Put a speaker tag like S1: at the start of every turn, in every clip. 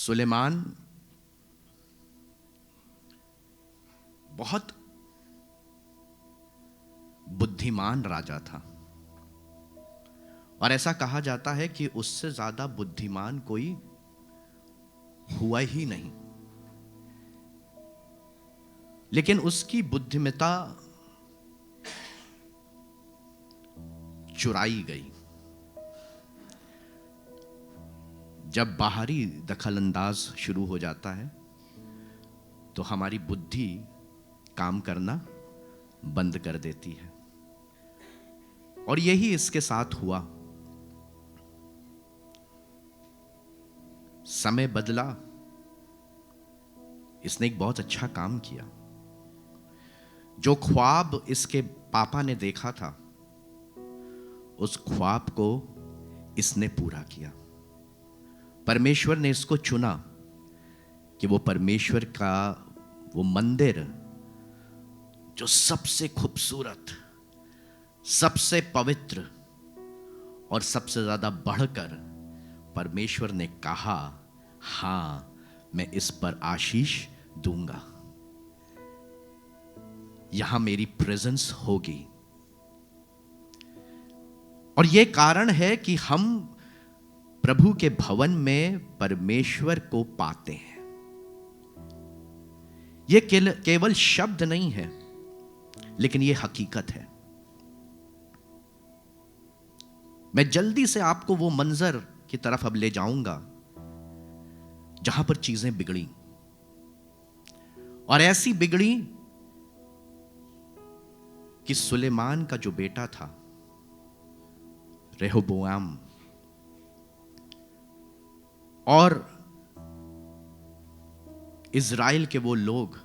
S1: सुलेमान बहुत बुद्धिमान राजा था और ऐसा कहा जाता है कि उससे ज्यादा बुद्धिमान कोई हुआ ही नहीं। लेकिन उसकी बुद्धिमत्ता चुराई गई। जब बाहरी दखलंदाज शुरू हो जाता है तो हमारी बुद्धि काम करना बंद कर देती है, और यही इसके साथ हुआ। समय बदला, इसने एक बहुत अच्छा काम किया। जो ख्वाब इसके पापा ने देखा था, उस ख्वाब को इसने पूरा किया। परमेश्वर ने इसको चुना कि वो परमेश्वर का वो मंदिर जो सबसे खूबसूरत, सबसे पवित्र और सबसे ज्यादा बढ़कर परमेश्वर ने कहा, हां मैं इस पर आशीष दूंगा, यहां मेरी प्रेजेंस होगी। और यह कारण है कि हम प्रभु के भवन में परमेश्वर को पाते हैं। यह केवल शब्द नहीं है, लेकिन यह हकीकत है। मैं जल्दी से आपको वो मंजर की तरफ अब ले जाऊंगा जहां पर चीजें बिगड़ी, और ऐसी बिगड़ी कि सुलेमान का जो बेटा था रेहोबोआम, और इज़राइल के वो लोग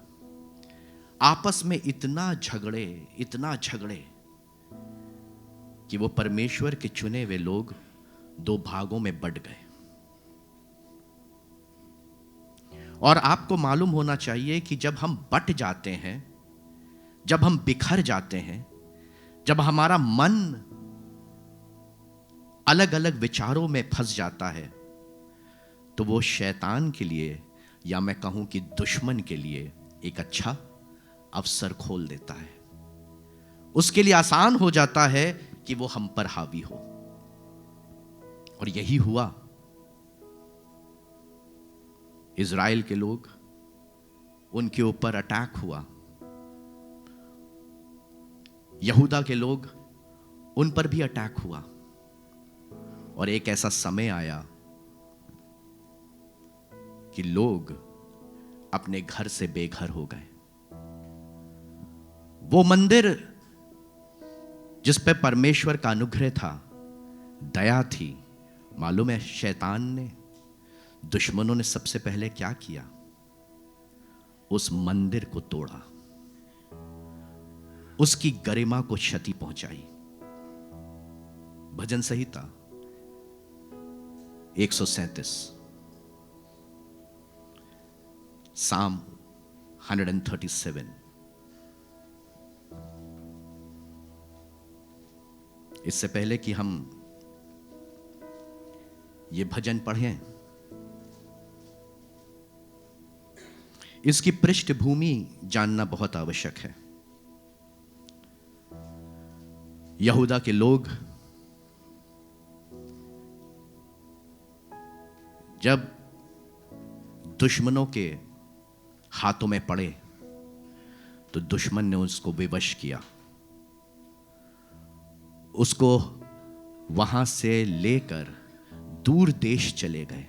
S1: आपस में इतना झगड़े कि वो परमेश्वर के चुने हुए लोग दो भागों में बंट गए। और आपको मालूम होना चाहिए कि जब हम बट जाते हैं, जब हम बिखर जाते हैं, जब हमारा मन अलग अलग विचारों में फंस जाता है, तो वो शैतान के लिए, या मैं कहूं कि दुश्मन के लिए, एक अच्छा अवसर खोल देता है। उसके लिए आसान हो जाता है कि वो हम पर हावी हो। और यही हुआ। इज़राइल के लोग, उनके ऊपर अटैक हुआ। यहूदा के लोग, उन पर भी अटैक हुआ। और एक ऐसा समय आया कि लोग अपने घर से बेघर हो गए। वो मंदिर जिस पे परमेश्वर का अनुग्रह था, दया थी, मालूम है शैतान ने, दुश्मनों ने सबसे पहले क्या किया? उस मंदिर को तोड़ा, उसकी गरिमा को क्षति पहुंचाई। भजन संहिता 137, Psalm 137। इससे पहले कि हम ये भजन पढ़ें, इसकी पृष्ठभूमि जानना बहुत आवश्यक है। यहूदा के लोग जब दुश्मनों के हाथों में पड़े तो दुश्मन ने उसको विवश किया, उसको वहां से लेकर दूर देश चले गए,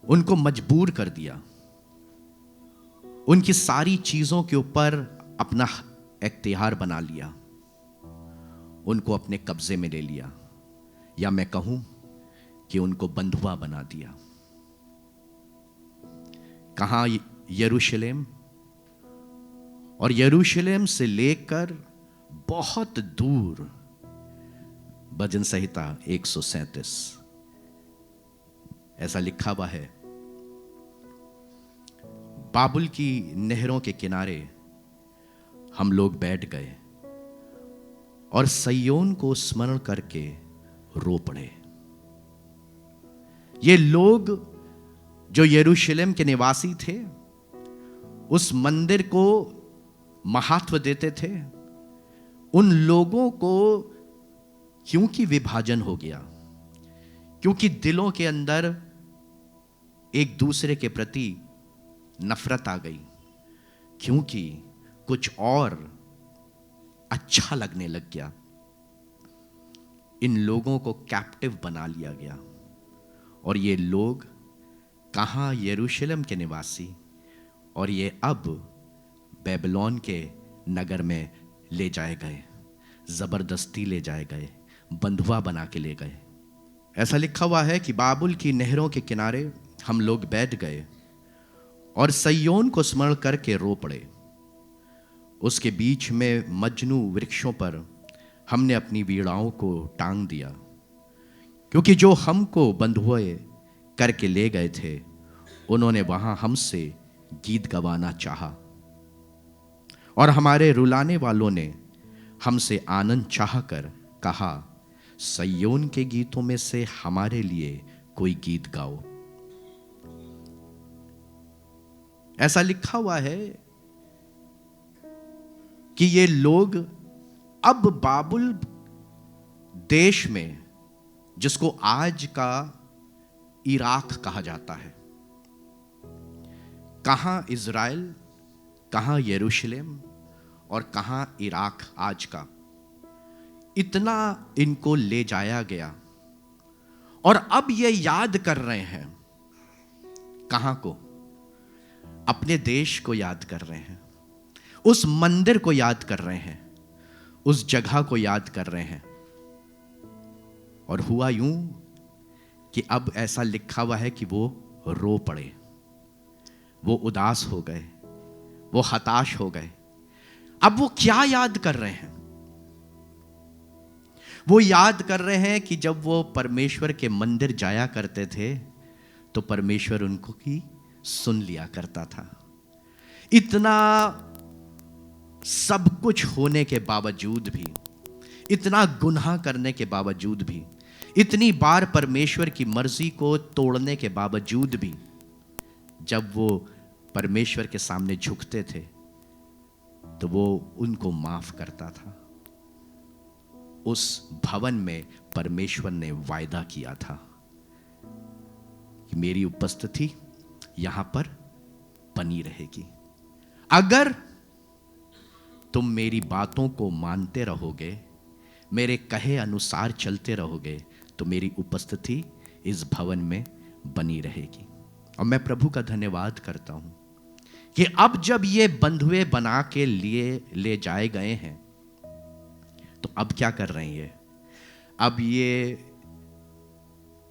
S1: उनको मजबूर कर दिया, उनकी सारी चीजों के ऊपर अपना इख्तियार बना लिया, उनको अपने कब्जे में ले लिया, या मैं कहूं कि उनको बंधुआ बना दिया। कहां? यरूशलेम, और यरूशलेम से लेकर बहुत दूर। भजन संहिता 137 ऐसा लिखा हुआ है, बाबुल की नहरों के किनारे हम लोग बैठ गए और सय्योन को स्मरण करके रो पड़े। ये लोग जो यरूशलेम के निवासी थे, उस मंदिर को महत्व देते थे, उन लोगों को क्योंकि विभाजन हो गया, क्योंकि दिलों के अंदर एक दूसरे के प्रति नफरत आ गई, क्योंकि कुछ और अच्छा लगने लग गया, इन लोगों को कैप्टिव बना लिया गया। और ये लोग कहाँ, यरूशलेम के निवासी, और ये अब बेबीलोन के नगर में ले जाए गए, जबरदस्ती ले जाए गए, बंधुआ बना के ले गए। ऐसा लिखा हुआ है कि बाबुल की नहरों के किनारे हम लोग बैठ गए और सय्योन को स्मरण करके रो पड़े। उसके बीच में मजनू वृक्षों पर हमने अपनी वीणाओं को टांग दिया, क्योंकि जो हमको बंधुए करके ले गए थे, उन्होंने वहां हमसे गीत गवाना चाहा, और हमारे रुलाने वालों ने हमसे आनंद चाह कर कहा, सय्योन के गीतों में से हमारे लिए कोई गीत गाओ। ऐसा लिखा हुआ है कि ये लोग अब बाबुल देश में, जिसको आज का इराक कहा जाता है, कहां इज़राइल, कहां यरूशलेम और कहां इराक आज का, इतना इनको ले जाया गया। और अब ये याद कर रहे हैं, कहां को? अपने देश को याद कर रहे हैं, उस मंदिर को याद कर रहे हैं, उस जगह को याद कर रहे हैं। और हुआ यूं कि अब ऐसा लिखा हुआ है कि वो रो पड़े, वो उदास हो गए, वो हताश हो गए। अब वो क्या याद कर रहे हैं? वो याद कर रहे हैं कि जब वो परमेश्वर के मंदिर जाया करते थे, तो परमेश्वर उनको की सुन लिया करता था। इतना सब कुछ होने के बावजूद भी, इतना गुनाह करने के बावजूद भी, इतनी बार परमेश्वर की मर्जी को तोड़ने के बावजूद भी, जब वो परमेश्वर के सामने झुकते थे, तो वो उनको माफ करता था। उस भवन में परमेश्वर ने वायदा किया था कि मेरी उपस्थिति यहां पर बनी रहेगी। अगर तुम मेरी बातों को मानते रहोगे, मेरे कहे अनुसार चलते रहोगे, तो मेरी उपस्थिति इस भवन में बनी रहेगी। और मैं प्रभु का धन्यवाद करता हूं कि अब जब ये बंधुए बना के लिए ले जाए गए हैं, तो अब क्या कर रहे हैं ये? अब ये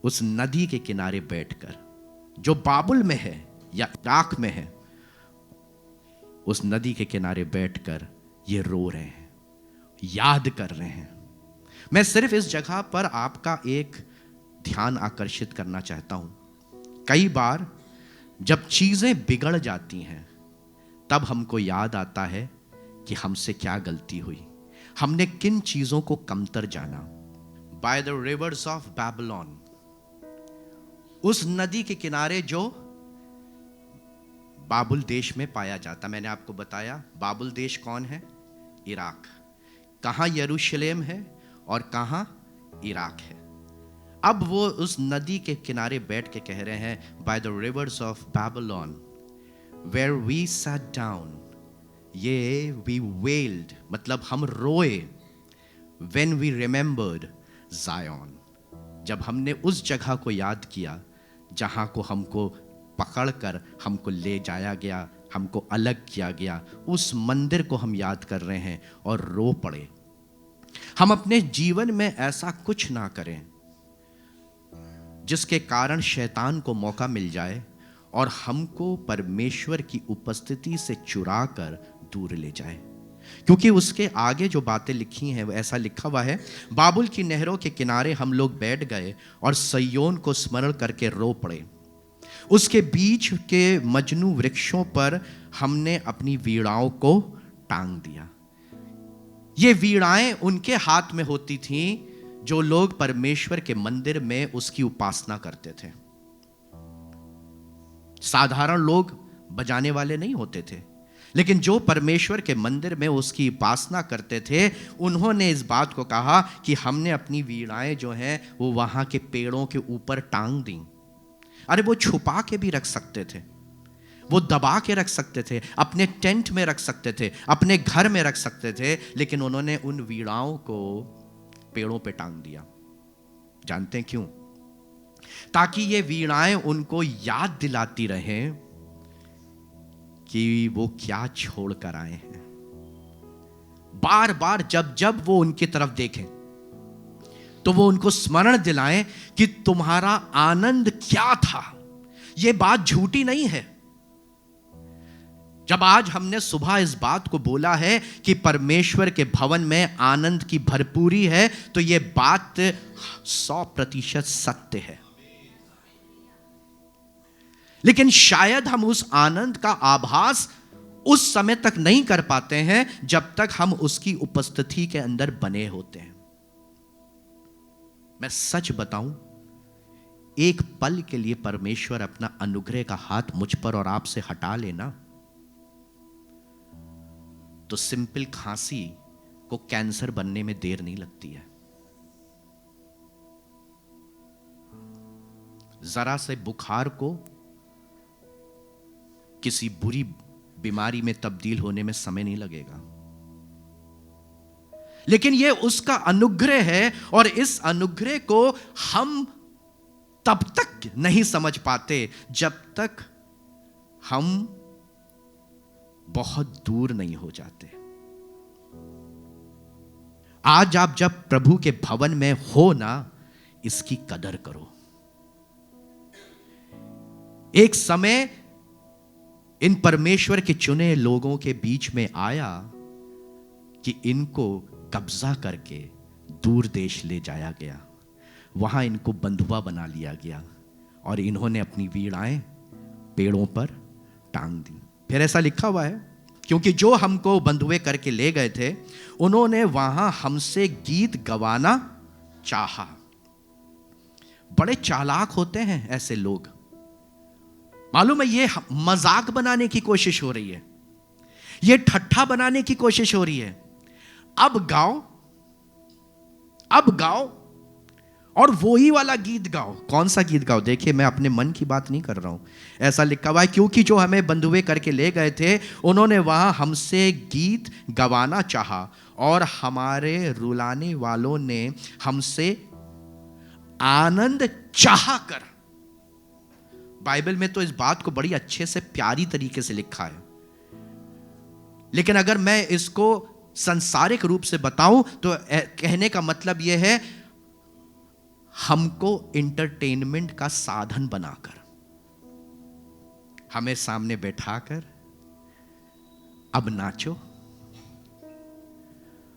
S1: उस नदी के किनारे बैठकर, जो बाबुल में है या इराक में है, उस नदी के किनारे बैठकर ये रो रहे हैं, याद कर रहे हैं। मैं सिर्फ इस जगह पर आपका एक ध्यान आकर्षित करना चाहता हूं। कई बार जब चीजें बिगड़ जाती हैं, तब हमको याद आता है कि हमसे क्या गलती हुई, हमने किन चीजों को कमतर जाना। Bye the rivers of Babylon, उस नदी के किनारे जो बाबुल देश में पाया जाता, मैंने आपको बताया बाबुल देश कौन है? इराक। कहां यरूशलेम है और कहां इराक है। अब वो उस नदी के किनारे बैठ के कह रहे हैं, by the rivers of Babylon where we sat down, yea we wept, मतलब हम रोए, व्हेन वी रिमेंबर्ड जायोन, जब हमने उस जगह को याद किया जहां को हमको पकड़कर हमको ले जाया गया, हमको अलग किया गया, उस मंदिर को हम याद कर रहे हैं और रो पड़े। हम अपने जीवन में ऐसा कुछ ना करें जिसके कारण शैतान को मौका मिल जाए और हमको परमेश्वर की उपस्थिति से चुरा कर दूर ले जाए। क्योंकि उसके आगे जो बातें लिखी हैं, वो ऐसा लिखा हुआ है, बाबुल की नहरों के किनारे हम लोग बैठ गए और सय्योन को स्मरण करके रो पड़े। उसके बीच के मजनू वृक्षों पर हमने अपनी वीणाओं को टांग दिया। ये वीणाएं उनके हाथ में होती थीं जो लोग परमेश्वर के मंदिर में उसकी उपासना करते थे। साधारण लोग बजाने वाले नहीं होते थे, लेकिन जो परमेश्वर के मंदिर में उसकी उपासना करते थे, उन्होंने इस बात को कहा कि हमने अपनी वीणाएं जो हैं वो वहां के पेड़ों के ऊपर टांग दी। अरे वो छुपा के भी रख सकते थे, वो दबा के रख सकते थे, अपने टेंट में रख सकते थे, अपने घर में रख सकते थे, लेकिन उन्होंने उन वीणाओं को पेड़ों पे टांग दिया। जानते हैं क्यों? ताकि ये वीणाएं उनको याद दिलाती रहें कि वो क्या छोड़ कर आए हैं। बार बार जब जब वो उनकी तरफ देखें तो वो उनको स्मरण दिलाएं कि तुम्हारा आनंद क्या था। ये बात झूठी नहीं है। जब आज हमने सुबह इस बात को बोला है कि परमेश्वर के भवन में आनंद की भरपूरी है, तो यह बात 100% सत्य है। लेकिन शायद हम उस आनंद का आभास उस समय तक नहीं कर पाते हैं जब तक हम उसकी उपस्थिति के अंदर बने होते हैं। मैं सच बताऊं, एक पल के लिए परमेश्वर अपना अनुग्रह का हाथ मुझ पर और आप से हटा लेना, तो सिंपल खांसी को कैंसर बनने में देर नहीं लगती है। जरा से बुखार को किसी बुरी बीमारी में तब्दील होने में समय नहीं लगेगा। लेकिन यह उसका अनुग्रह है, और इस अनुग्रह को हम तब तक नहीं समझ पाते जब तक हम बहुत दूर नहीं हो जाते। आज आप जब प्रभु के भवन में हो ना, इसकी कदर करो। एक समय इन परमेश्वर के चुने लोगों के बीच में आया कि इनको कब्जा करके दूर देश ले जाया गया, वहां इनको बंधुआ बना लिया गया और इन्होंने अपनी वीणाएं पेड़ों पर टांग दी। फिर ऐसा लिखा हुआ है, क्योंकि जो हमको बंधुए करके ले गए थे उन्होंने वहां हमसे गीत गवाना चाहा। बड़े चालाक होते हैं ऐसे लोग। मालूम है, ये मजाक बनाने की कोशिश हो रही है, ये ठट्ठा बनाने की कोशिश हो रही है। अब गाओ, अब गाओ, और वो ही वाला गीत गाओ। कौन सा गीत गाओ? देखिए, मैं अपने मन की बात नहीं कर रहा हूं। ऐसा लिखा हुआ है, क्योंकि जो हमें बंधुए करके ले गए थे उन्होंने वहां हमसे गीत गवाना चाहा और हमारे रुलाने वालों ने हमसे आनंद चाहा कर। बाइबल में तो इस बात को बड़ी अच्छे से प्यारी तरीके से लिखा है, लेकिन अगर मैं इसको सांसारिक रूप से बताऊं तो कहने का मतलब यह है, हमको इंटरटेनमेंट का साधन बनाकर, हमें सामने बैठाकर अब नाचो।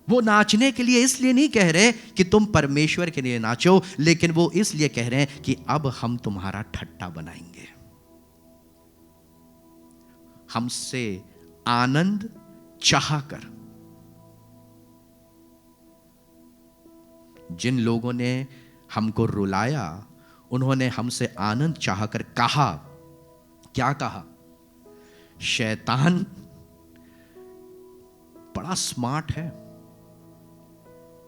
S1: वो नाचने के लिए इसलिए नहीं कह रहे कि तुम परमेश्वर के लिए नाचो, लेकिन वो इसलिए कह रहे हैं कि अब हम तुम्हारा ठट्टा बनाएंगे। हमसे आनंद चाहकर। जिन लोगों ने हमको रुलाया उन्होंने हमसे आनंद चाहकर कहा। क्या कहा? शैतान बड़ा स्मार्ट है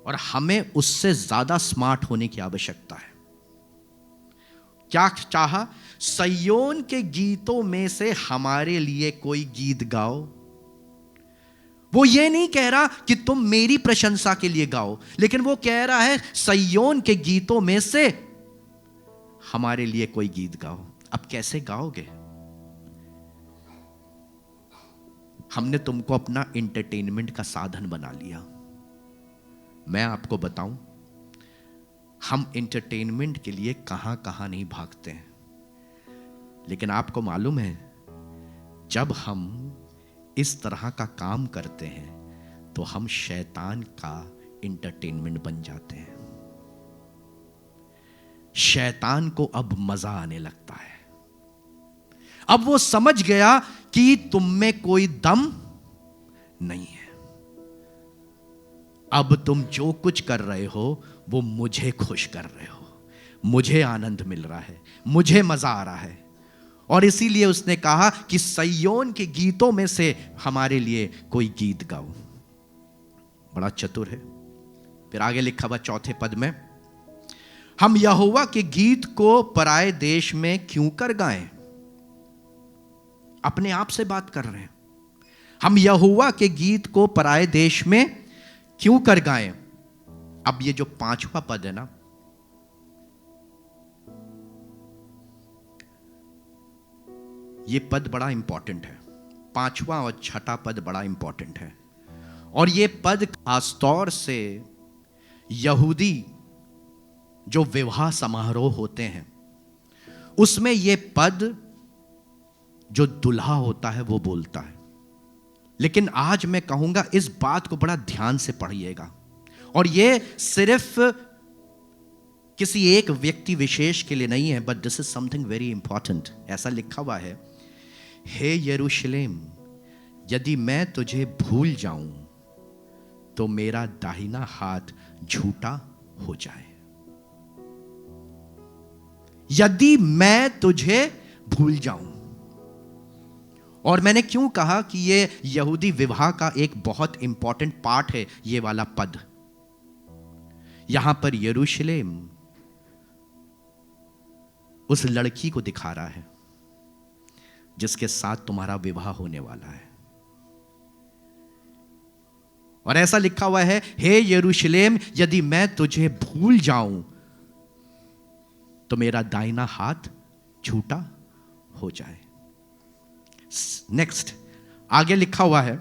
S1: और हमें उससे ज्यादा स्मार्ट होने की आवश्यकता है। क्या चाहा? सिय्योन के गीतों में से हमारे लिए कोई गीत गाओ। वो ये नहीं कह रहा कि तुम मेरी प्रशंसा के लिए गाओ, लेकिन वो कह रहा है सिय्योन के गीतों में से हमारे लिए कोई गीत गाओ। अब कैसे गाओगे? हमने तुमको अपना एंटरटेनमेंट का साधन बना लिया। मैं आपको बताऊं, हम एंटरटेनमेंट के लिए कहां कहां नहीं भागते हैं, लेकिन आपको मालूम है, जब हम इस तरह का काम करते हैं तो हम शैतान का एंटरटेनमेंट बन जाते हैं। शैतान को अब मजा आने लगता है। अब वो समझ गया कि तुम में कोई दम नहीं है। अब तुम जो कुछ कर रहे हो वो मुझे खुश कर रहे हो, मुझे आनंद मिल रहा है, मुझे मजा आ रहा है। और इसीलिए उसने कहा कि सिय्योन के गीतों में से हमारे लिए कोई गीत गाओ। बड़ा चतुर है। फिर आगे लिखा हुआ चौथे पद में, हम यहोवा के गीत को पराए देश में क्यों कर गाएं। अपने आप से बात कर रहे हैं। हम यहोवा के गीत को पराए देश में क्यों कर गाएं। अब ये जो पांचवा पद है ना, ये पद बड़ा इंपॉर्टेंट है। पांचवा और छठा पद बड़ा इंपॉर्टेंट है। और ये पद खासतौर से यहूदी जो विवाह समारोह होते हैं उसमें ये पद जो दुल्हा होता है वो बोलता है। लेकिन आज मैं कहूंगा इस बात को बड़ा ध्यान से पढ़िएगा। और ये सिर्फ किसी एक व्यक्ति विशेष के लिए नहीं है, but this is something very important. ऐसा लिखा हुआ है, हे यरूशलेम, यदि मैं तुझे भूल जाऊं तो मेरा दाहिना हाथ झूठा हो जाए। यदि मैं तुझे भूल जाऊं। और मैंने क्यों कहा कि ये यहूदी विवाह का एक बहुत इंपॉर्टेंट पार्ट है ये वाला पद। यहां पर यरूशलेम उस लड़की को दिखा रहा है जिसके साथ तुम्हारा विवाह होने वाला है। और ऐसा लिखा हुआ है, हे यरूशलेम, यदि मैं तुझे भूल जाऊं तो मेरा दाहिना हाथ झूठा हो जाए। नेक्स्ट आगे लिखा हुआ है,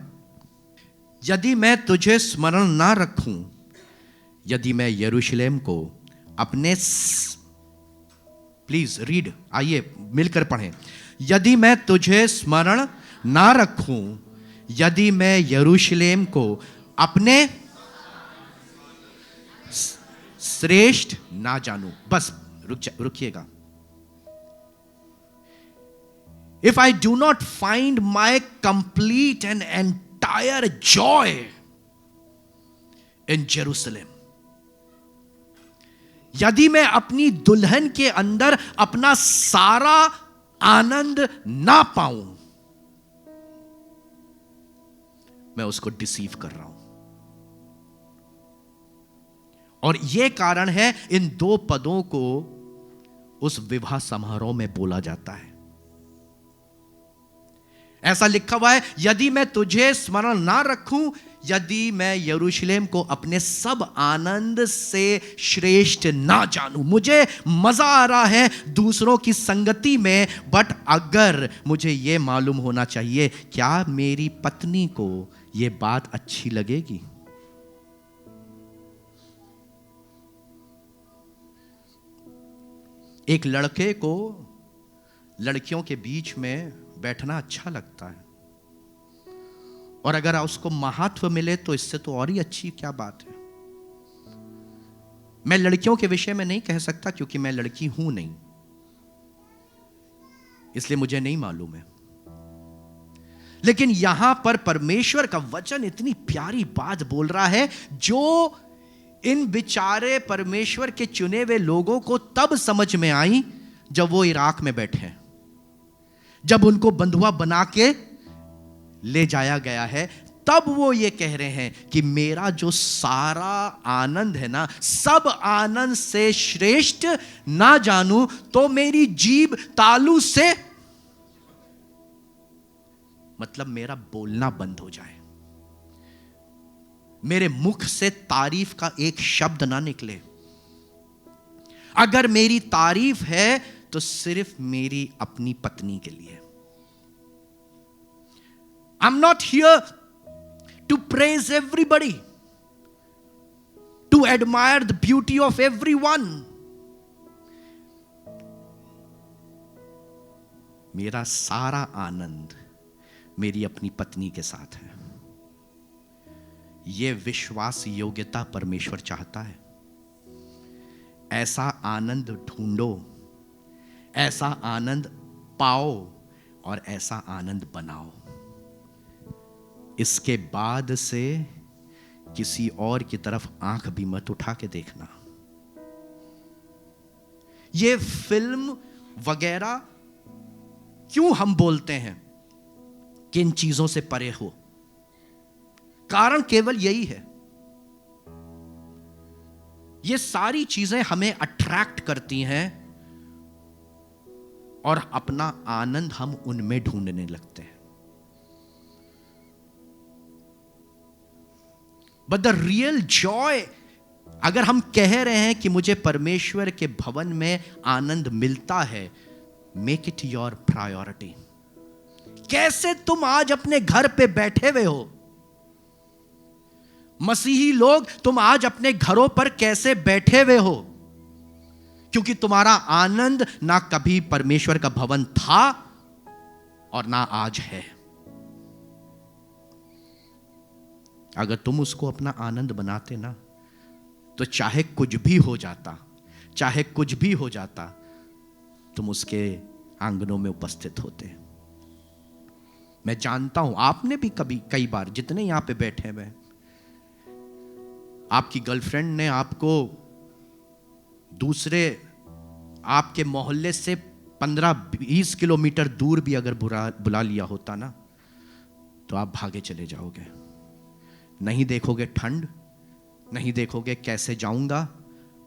S1: यदि मैं तुझे स्मरण ना रखूं, यदि मैं यरूशलेम को अपने, प्लीज रीड, आइए मिलकर पढ़ें। यदि मैं तुझे स्मरण ना रखूं, यदि मैं यरूशलेम को अपने श्रेष्ठ ना जानूं। बस रुकिएगा। If I do not find my complete and entire joy in Jerusalem, यदि मैं अपनी दुल्हन के अंदर अपना सारा आनंद ना पाऊं, मैं उसको डिसीव कर रहा हूं। और यह कारण है इन दो पदों को उस विवाह समारोह में बोला जाता है। ऐसा लिखा हुआ है, यदि मैं तुझे स्मरण ना रखूं, यदि मैं यरूशलेम को अपने सब आनंद से श्रेष्ठ ना जानूं। मुझे मजा आ रहा है दूसरों की संगति में, बट अगर मुझे यह मालूम होना चाहिए क्या मेरी पत्नी को यह बात अच्छी लगेगी। एक लड़के को लड़कियों के बीच में बैठना अच्छा लगता है, और अगर उसको महत्व मिले तो इससे तो और ही अच्छी क्या बात है। मैं लड़कियों के विषय में नहीं कह सकता क्योंकि मैं लड़की हूं नहीं, इसलिए मुझे नहीं मालूम है। लेकिन यहां पर परमेश्वर का वचन इतनी प्यारी बात बोल रहा है जो इन बेचारे परमेश्वर के चुने हुए लोगों को तब समझ में आई जब वो इराक में बैठे हैं, जब उनको बंधुआ बना के ले जाया गया है। तब वो ये कह रहे हैं कि मेरा जो सारा आनंद है ना, सब आनंद से श्रेष्ठ ना जानूं तो मेरी जीभ तालू से, मतलब मेरा बोलना बंद हो जाए, मेरे मुख से तारीफ का एक शब्द ना निकले। अगर मेरी तारीफ है तो सिर्फ मेरी अपनी पत्नी के लिए। I'm not here to praise everybody, to admire the beauty of everyone. मेरा सारा आनंद मेरी अपनी पत्नी के साथ है। यह विश्वास योग्यता परमेश्वर चाहता है। ऐसा आनंद ढूंढो, ऐसा आनंद पाओ और ऐसा आनंद बनाओ। इसके बाद से किसी और की तरफ आंख भी मत उठा के देखना। ये फिल्म वगैरह क्यों हम बोलते हैं कि इन चीजों से परे हो? कारण केवल यही है, ये सारी चीजें हमें अट्रैक्ट करती हैं और अपना आनंद हम उनमें ढूंढने लगते हैं। बट द रियल जॉय, अगर हम कह रहे हैं कि मुझे परमेश्वर के भवन में आनंद मिलता है, मेक इट योर प्रायोरिटी। कैसे तुम आज अपने घर पे बैठे हुए हो, मसीही लोग, तुम आज अपने घरों पर कैसे बैठे हुए हो? क्योंकि तुम्हारा आनंद ना कभी परमेश्वर का भवन था और ना आज है। अगर तुम उसको अपना आनंद बनाते ना, तो चाहे कुछ भी हो जाता, चाहे कुछ भी हो जाता, तुम उसके आंगनों में उपस्थित होते। मैं जानता हूं आपने भी कई बार, जितने यहां पे बैठे हुए, आपकी गर्लफ्रेंड ने आपको दूसरे आपके मोहल्ले से 15-20 किलोमीटर दूर भी अगर बुला लिया होता ना, तो आप भागे चले जाओगे। नहीं देखोगे ठंड, नहीं देखोगे कैसे जाऊंगा,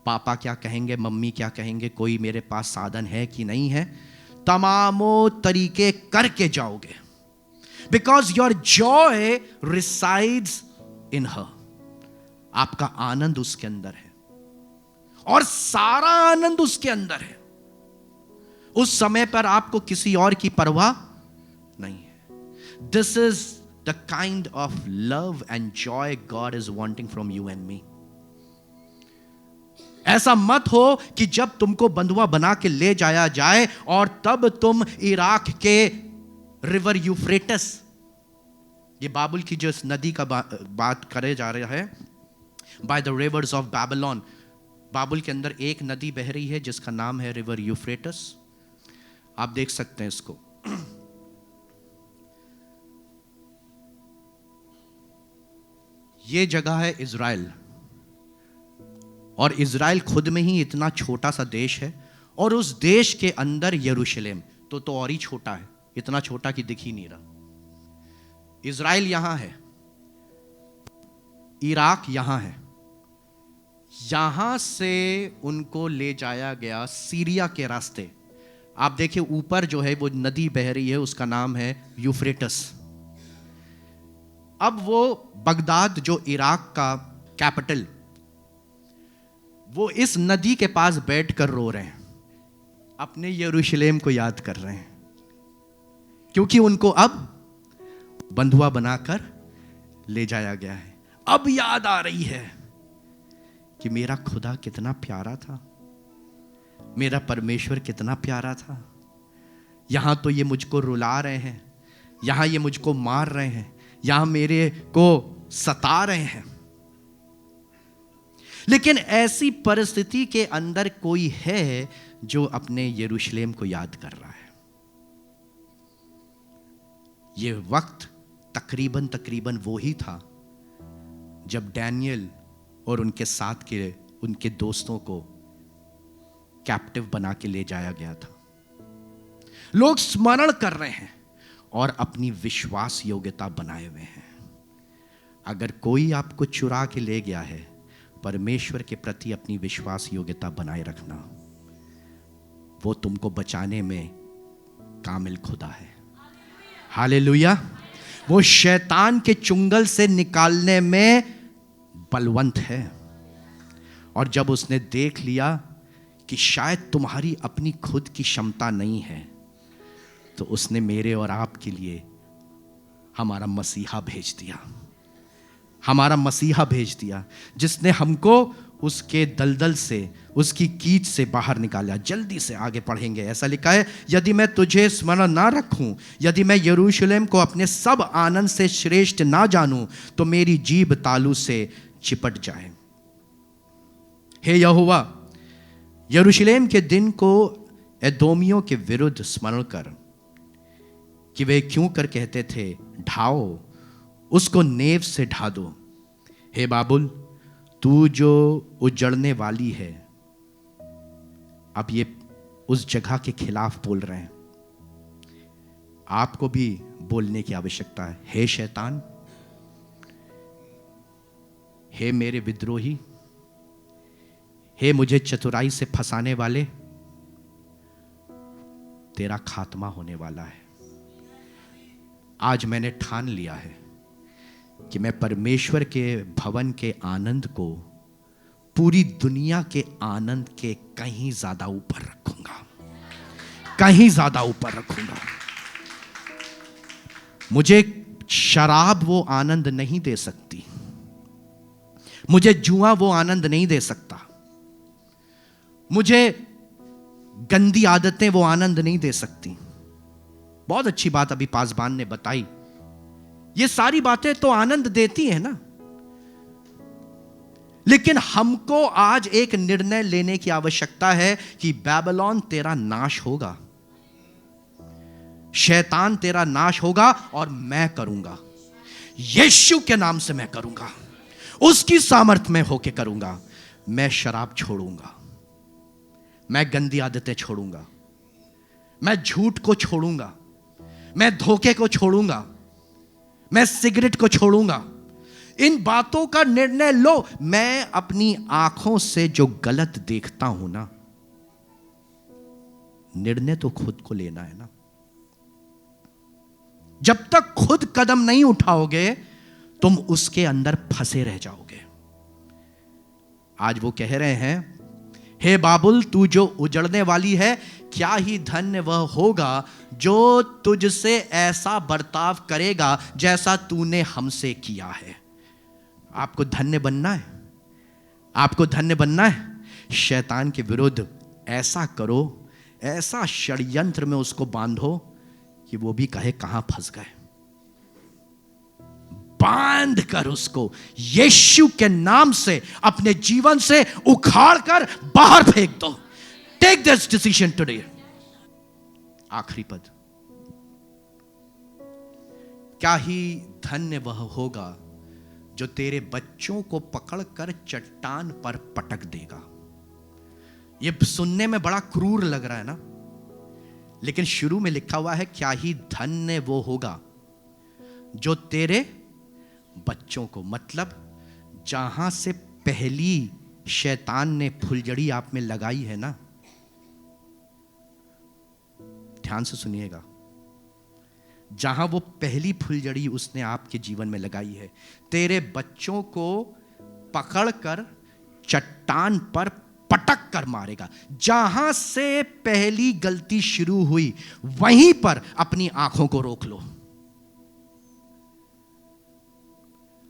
S1: पापा क्या कहेंगे, मम्मी क्या कहेंगे, कोई मेरे पास साधन है कि नहीं है, तमामों तरीके करके जाओगे। Because your joy resides in her. आपका आनंद उसके अंदर है और सारा आनंद उसके अंदर है। उस समय पर आपको किसी और की परवाह नहीं है। This is the kind of love and Joy God is wanting from you and me. ऐसा मत हो कि जब तुमको बंधुआ बना के ले जाया जाए और तब तुम इराक के रिवर यूफ्रेटस, ये बाबुल की जो नदी का बात करे जा रहा है, बाय द रिवर्स ऑफ बैबलोन, बाबुल के अंदर एक नदी बह रही है जिसका नाम है रिवर यूफ्रेटस। आप देख सकते हैं इसको। ये जगह है इज़राइल, और इज़राइल खुद में ही इतना छोटा सा देश है, और उस देश के अंदर यरूशलेम तो और ही छोटा है, इतना छोटा कि दिख ही नहीं रहा। इज़राइल यहां है, इराक यहां है, यहां से उनको ले जाया गया सीरिया के रास्ते। आप देखिए ऊपर जो है वो नदी बह रही है, उसका नाम है यूफ्रेटस। अब वो बगदाद जो इराक का कैपिटल, वो इस नदी के पास बैठकर रो रहे हैं, अपने यरूशलेम को याद कर रहे हैं, क्योंकि उनको अब बंधुआ बनाकर ले जाया गया है। अब याद आ रही है कि मेरा खुदा कितना प्यारा था, मेरा परमेश्वर कितना प्यारा था। यहां तो ये मुझको रुला रहे हैं, यहां ये मुझको मार रहे हैं, यहां मेरे को सता रहे हैं, लेकिन ऐसी परिस्थिति के अंदर कोई है जो अपने यरूशलेम को याद कर रहा है। ये वक्त तकरीबन वो ही था जब डैनियल और उनके साथ के उनके दोस्तों को कैप्टिव बना के ले जाया गया था। लोग स्मरण कर रहे हैं और अपनी विश्वास योग्यता बनाए हुए हैं। अगर कोई आपको चुरा के ले गया है, परमेश्वर के प्रति अपनी विश्वास योग्यता बनाए रखना, वो तुमको बचाने में कामिल खुदा है। हालेलुया। वो शैतान के चुंगल से निकालने में बलवंत है। और जब उसने देख लिया कि शायद तुम्हारी अपनी खुद की क्षमता नहीं है, तो उसने मेरे और आपके लिए हमारा मसीहा भेज दिया, हमारा मसीहा भेज दिया, जिसने हमको उसके दलदल से, उसकी कीच से बाहर निकाला। जल्दी से आगे पढ़ेंगे। ऐसा लिखा है, यदि मैं तुझे स्मरण ना रखूं, यदि मैं यरूशलेम को अपने सब आनंद से श्रेष्ठ ना जानूं, तो मेरी जीभ तालू से चिपट जाए। हे यहोवा, यरूशलेम के दिन को एदोमियों के विरुद्ध स्मरण कर कि वे क्यों कर कहते थे, ढाओ उसको नेव से ढा दो। हे बाबुल, तू जो उजड़ने वाली है, अब ये उस जगह के खिलाफ बोल रहे हैं। आपको भी बोलने की आवश्यकता है। हे शैतान, हे मेरे विद्रोही, हे मुझे चतुराई से फंसाने वाले, तेरा खात्मा होने वाला है। आज मैंने ठान लिया है कि मैं परमेश्वर के भवन के आनंद को पूरी दुनिया के आनंद के कहीं ज्यादा ऊपर रखूंगा, कहीं ज्यादा ऊपर रखूंगा। मुझे शराब वो आनंद नहीं दे सकती, मुझे जुआ वो आनंद नहीं दे सकता, मुझे गंदी आदतें वो आनंद नहीं दे सकती। बहुत अच्छी बात अभी पासबान ने बताई, ये सारी बातें तो आनंद देती है ना, लेकिन हमको आज एक निर्णय लेने की आवश्यकता है कि बेबीलोन तेरा नाश होगा, शैतान तेरा नाश होगा, और मैं करूंगा, यीशु के नाम से मैं करूंगा, उसकी सामर्थ में होके करूंगा। मैं शराब छोड़ूंगा, मैं गंदी आदतें छोड़ूंगा, मैं झूठ को छोड़ूंगा, मैं धोखे को छोड़ूंगा, मैं सिगरेट को छोड़ूंगा। इन बातों का निर्णय लो। मैं अपनी आंखों से जो गलत देखता हूं ना, निर्णय तो खुद को लेना है ना। जब तक खुद कदम नहीं उठाओगे तुम उसके अंदर फंसे रह जाओगे। आज वो कह रहे हैं, हे बाबुल तू जो उजड़ने वाली है, क्या ही धन्य वह होगा जो तुझसे ऐसा बर्ताव करेगा जैसा तूने हमसे किया है। आपको धन्य बनना है, आपको धन्य बनना है। शैतान के विरुद्ध ऐसा करो, ऐसा षड्यंत्र में उसको बांधो कि वो भी कहे कहां फंस गए। बांध कर उसको यीशु के नाम से अपने जीवन से उखाड़ कर बाहर फेंक दो। Take this decision today. आखिरी पद, क्या ही धन्य वह होगा जो तेरे बच्चों को पकड़कर चट्टान पर पटक देगा। यह सुनने में बड़ा क्रूर लग रहा है ना, लेकिन शुरू में लिखा हुआ है, क्या ही धन्य वो होगा जो तेरे बच्चों को, मतलब जहां से पहली शैतान ने फुलझड़ी आप में लगाई है ना, ध्यान से सुनिएगा, जहां वो पहली फुलझड़ी उसने आपके जीवन में लगाई है, तेरे बच्चों को पकड़कर चट्टान पर पटक कर मारेगा। जहां से पहली गलती शुरू हुई वहीं पर अपनी आंखों को रोक लो।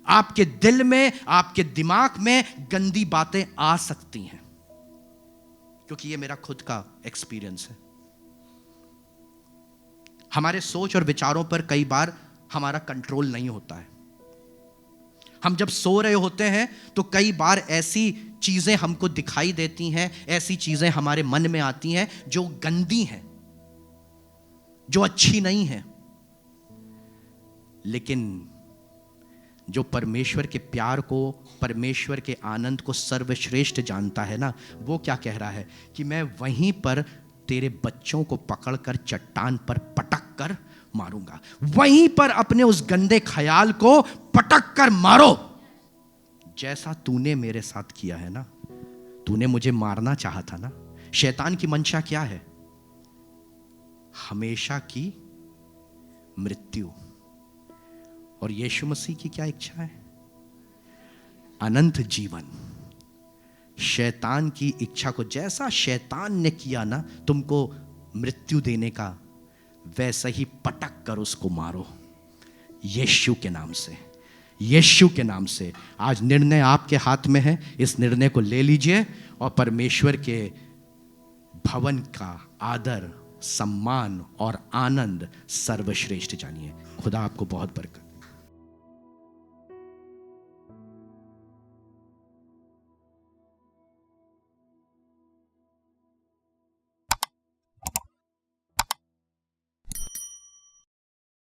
S1: आपके दिल में, आपके दिमाग में गंदी बातें आ सकती हैं, क्योंकि ये मेरा खुद का एक्सपीरियंस है। हमारे सोच और विचारों पर कई बार हमारा कंट्रोल नहीं होता है। हम जब सो रहे होते हैं तो कई बार ऐसी चीजें हमको दिखाई देती हैं, ऐसी चीजें हमारे मन में आती हैं जो गंदी हैं, जो अच्छी नहीं हैं। लेकिन जो परमेश्वर के प्यार को, परमेश्वर के आनंद को सर्वश्रेष्ठ जानता है ना, वो क्या कह रहा है कि मैं वहीं पर तेरे बच्चों को पकड़कर चट्टान पर पटक कर मारूंगा। वहीं पर अपने उस गंदे ख्याल को पटक कर मारो, जैसा तूने मेरे साथ किया है ना। तूने मुझे मारना चाहा था ना। शैतान की मंशा क्या है? हमेशा की मृत्यु। और यीशु मसीह की क्या इच्छा है? अनंत जीवन। शैतान की इच्छा को जैसा शैतान ने किया ना तुमको मृत्यु देने का, वैसा ही पटक कर उसको मारो यीशु के नाम से। यीशु के नाम से आज निर्णय आपके हाथ में है। इस निर्णय को ले लीजिए और परमेश्वर के भवन का आदर, सम्मान और आनंद सर्वश्रेष्ठ जानिए। खुदा आपको बहुत बरकत